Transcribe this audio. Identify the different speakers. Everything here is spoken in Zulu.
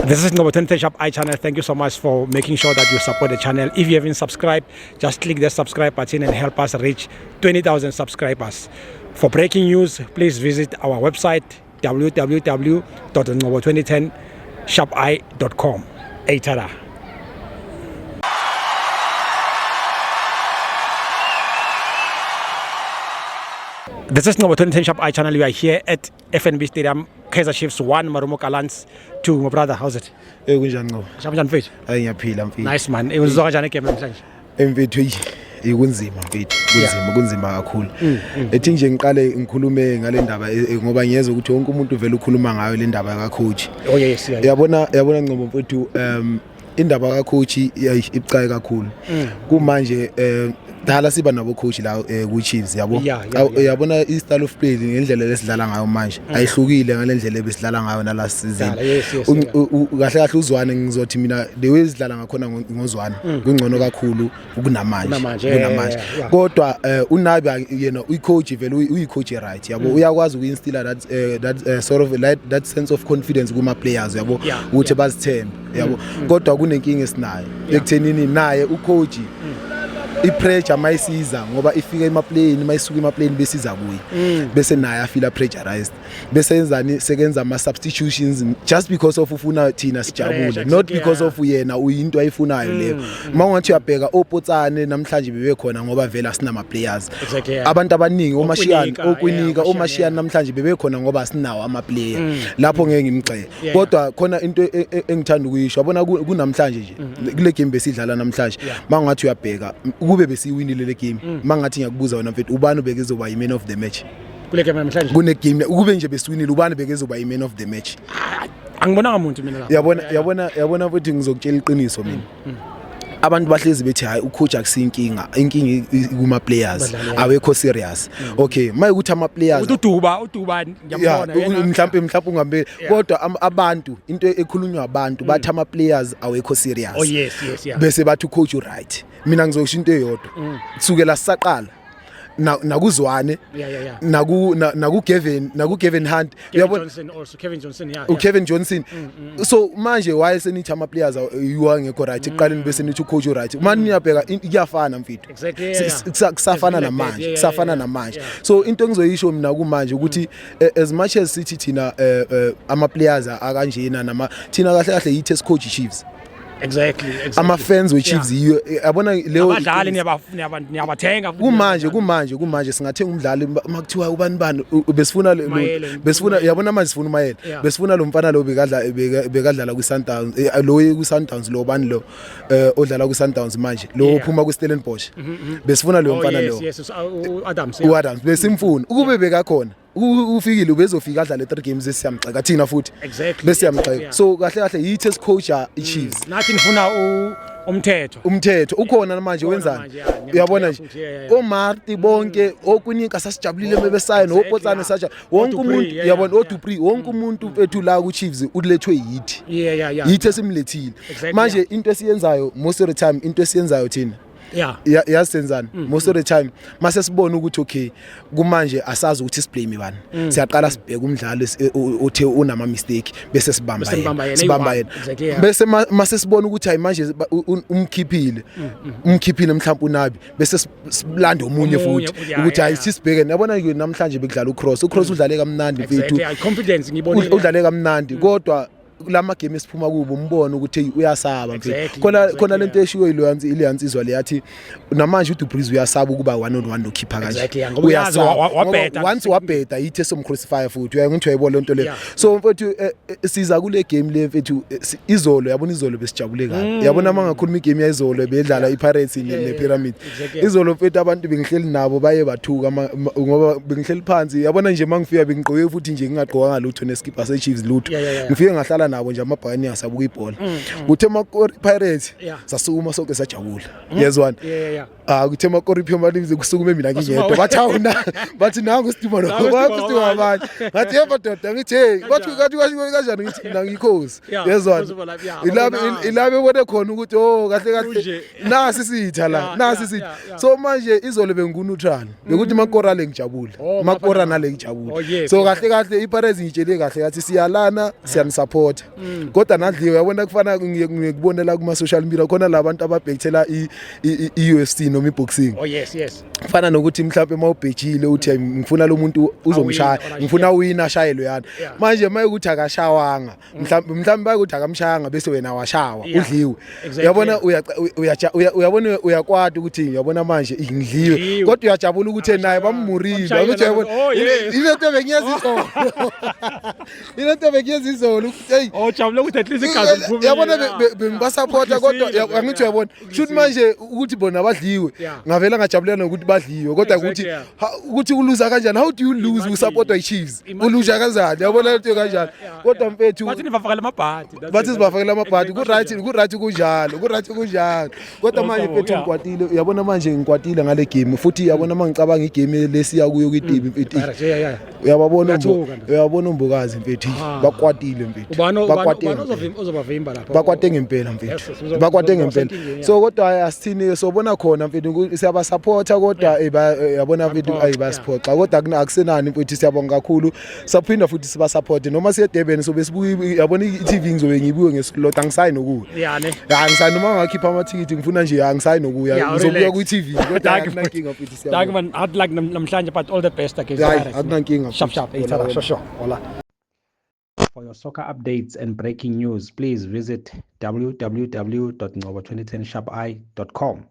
Speaker 1: This is Ngobo 2010 Shop I channel. Thank you so much for making sure that you support the channel. If you haven't subscribed, just click the subscribe button and help us reach 20,000 subscribers. For breaking news, please visit our website www.ngobo2010shopi.com. Eitada. This is Ngobo 2010 Shop I channel. We are here at FNB Stadium, Kaizer Chiefs 1, Marumo Gallants 2. My brother, how's it?
Speaker 2: Kunjani Ngobo?
Speaker 1: Shamjan Fit.
Speaker 2: Ngiyaphila mfethu.
Speaker 1: Nice man. Uzizwa kanjani game namhlanje?
Speaker 2: Mfethu ikunzima mfethu. Kunzima kakhulu. Ethi nje ngiqale ngikhulume ngale ndaba ngoba ngiyezwa ukuthi wonke umuntu vele ukhuluma ngayo le ndaba ka coach.
Speaker 1: Oh yes.
Speaker 2: Yabona Ngobo mfethu indaba ka coach ibucayi kakhulu. Kumanje dala siba nabo coach la ku Chiefs yabo. Yabona I style of play ngendlela lesidlala ngayo manje ayihlukile ngalendlela ebesidlala ngayo na last season. Kahle kahle uzwane ngizothi mina the way sidlala ngakhona ngozwane kungcono kakhulu kunamanje. Kodwa uNabi yena uyicoach vele uyicoach right yabo uyakwazi ukinstilla that sort of that sense of confidence kuma players yabo ukuthi bazithembe yabo. Kodwa kunenkinga esinayo ekuthenini naye ucoach ipressure mayisiza ngoba ifika emaplayini mayisuka emaplayini besiza kuyi bese naye afila pressurized bese yenzani sekenza ama substitutions just because of ufuna thina sijabule not because of yena uyinto ayifunayo leyo mawungathi uyabheka opotsane namhlanje bebe khona ngoba vela sina ama players abantu abaningi omashiyani okwinika omashiyani namhlanje bebe khona ngoba sinawo ama player lapho ngeke ngimgcele kodwa khona into engithanda ukuyisho yabona kunamhlanje nje kule game besidlala namhlanje mawungathi uyabheka kube besiwinile le game mangathi ngiyakubuza wena mfethu ubani bekezoba yi-man of the match
Speaker 1: kule game namhlanje
Speaker 2: kune game kube nje besiwinile ubani bekezoba yi-man of the match
Speaker 1: angibonanga umuntu mina lapha
Speaker 2: yabona futhi ngizokutshela iqiniso mina abantu bahlezi bethi hayi ucoach akusinkinga inkinga kuma players awekho serious okay mayikuthi ama players
Speaker 1: uduba ngiyabona
Speaker 2: yena mhlawumbe ungambe kodwa abantu into ekhulunywa abantu bathi ama players awekho serious
Speaker 1: oh yes
Speaker 2: bese bathi ucoach right mina ngizosho into eyodwa kusukela sisaqala nakuzwane naku Kevin Hunt
Speaker 1: uyabona Kevin Johnson
Speaker 2: so manje why senithi ama players yuwangekho right eqaleni bese nithi ucoach right manje niyabheka iyafana mfethu kusafana namanje so into engizoyisho mina kumanje ukuthi as much as sithi thina ama players akanjena thina kahle kahle yithi coach Chiefs
Speaker 1: exactly
Speaker 2: ama fans we Chiefs yabona leyo
Speaker 1: abadlali niyabathenga
Speaker 2: kumanje singathenga umdlali makuthiwa ubani besifuna yabona manje sifuna umayela besifuna lo mfana lo bekadlala ku Sundowns lo ku Sundowns lo bani lo odlala ku Sundowns manje lo uphuma ku Stellenbosch besifuna lo mfana lo uAdams besimfuna ukube bekakhona ufikile ubezofika adlale 3 games esiyamxeka thina futhi bese yamxeka so kahle kahle yithi coach iChiefs
Speaker 1: nathi nifuna umthetho
Speaker 2: ukhona manje wenzani uyabona nje oMarti bonke okunika sasijabulile bebesayina opotsane saja wonke umuntu yabona oDupri wonke umuntu mfethu la ku Chiefs ulethwe yithi yithi esimlethile manje into esiyenzayo most of the time into esiyenzayo thina yasenzana most of the time mase sibona ukuthi okay kumanje asazi ukuthi siblame bani siyaqala sibheka umdlalo othe unama mistake bese sibamba yena bese mase sibona ukuthi hayi manje umkhiphile mhlawumbe uNabi bese silanda omunye futhi ukuthi hayi sisibheke yabona namhlanje bekudlala uCross udlale kamnandi mfethu
Speaker 1: confidence ngibona
Speaker 2: udlale kamnandi kodwa lama game esiphuma kubo umbona ukuthi uyasaba mfethu khona lento eshiwo ileyansizwa le yathi namanje uDupriz uyasaba ukuba 1-on-1 nokhipha kanje
Speaker 1: uyasaba
Speaker 2: once wabheda yithi somcrucify futhi uyangithi uyayibona lento le so mfethu siza kule game le mfethu izolo yabona izolo besijabule kahle yabona mangakhuluma igame yayizolo bedlala iPirates nePyramid izolo mfethu abantu bengihleli nabo baye bathuka ngoba bengihleli phansi yabona nje mangifika bengigqoke futhi nje ngingagqoka ngalutho neskipa seChiefs lutho ngifike ngahlala nabo nje amabhani asabuka ibhola kuthe makori Pirates sasukuma sonke sajabula yezwana kuthe makori Pirates kusukuma mina ngingedwa bathi nangu Steve lo abanye ngathi yebo doda ngithi hey bathi kanjani ngithi mina ngikhosi yezwana ilabe bone khona ukuthi kahle nasi sitha la so manje izolo benguneutral bekuthi makora le ngijabula makora nale ngijabula so kahle iPirates ngitshele kahle ngathi siyalana siyanisupport support kodwa nadliwe yabona kufana ngikubonela kuma social media khona labantu ababhekthela i-UFC noma i-boxing
Speaker 1: Oh yes
Speaker 2: kufana nokuthi mhlawumbe mawubhejile uthi ngifuna lo muntu uzomshaya ngifuna uwina ashayelwe yana manje mayekuthi akashawanga mhlawumbe bayikuthi akamshayanga bese wena washawa udliwe uyabona uyabona uyakwata ukuthi uyabona manje ngidliwe kodwa uyajabula ukuthi naye bammurile ukuthi uyabona into bengiyazizolo into bengiyazizolo ukuthi hey
Speaker 1: jabule ukuthi at least igazi liphumile
Speaker 2: yabona bengibasupporta kodwa angithi uyabona shoot manje ukuthi bona badliwe ngavela ngajabulela ukuthi badliwe kodwa ukuthi uluza kanjani how do you lose usupportwa i-Chiefs uluza kanjani yabona into kanjani kodwa mfethu
Speaker 1: bathi nivafakela amabhadi
Speaker 2: bathi sibafakela amabhadi ku-right kunjalo kodwa manje mfethu ngikwatile uyabona manje ngikwatile ngale game futhi uyabona mangicabanga igame lesiya kuyo kwi-team mfethu uyabona umbokazi mfethu bakwatile mfethu
Speaker 1: uzobavimba lapha
Speaker 2: bakwate ngempela mfethu bakwate ngempela so kodwa asithini sobona khona mfethu siyabasupporta kodwa yabona mfethu ayibasupporta kodwa akusenani mfethu siyabonga kakhulu saphinda futhi sibasupport noma siye Durban sobe sibuye yabona i-TV ngizobe ngibuye ngesilot angisayi nokuya angisayi noma ngakhipha amathikithi ngifuna nje angisayi nokuya ngizobuya ku-TV kodwa akunankinga futhi
Speaker 1: siyabonga hard luck namhlanje but all the best against
Speaker 2: akunankinga
Speaker 1: sharp sure hola. For your soccer updates and breaking news, please visit www.ngoba2010sharpi.com.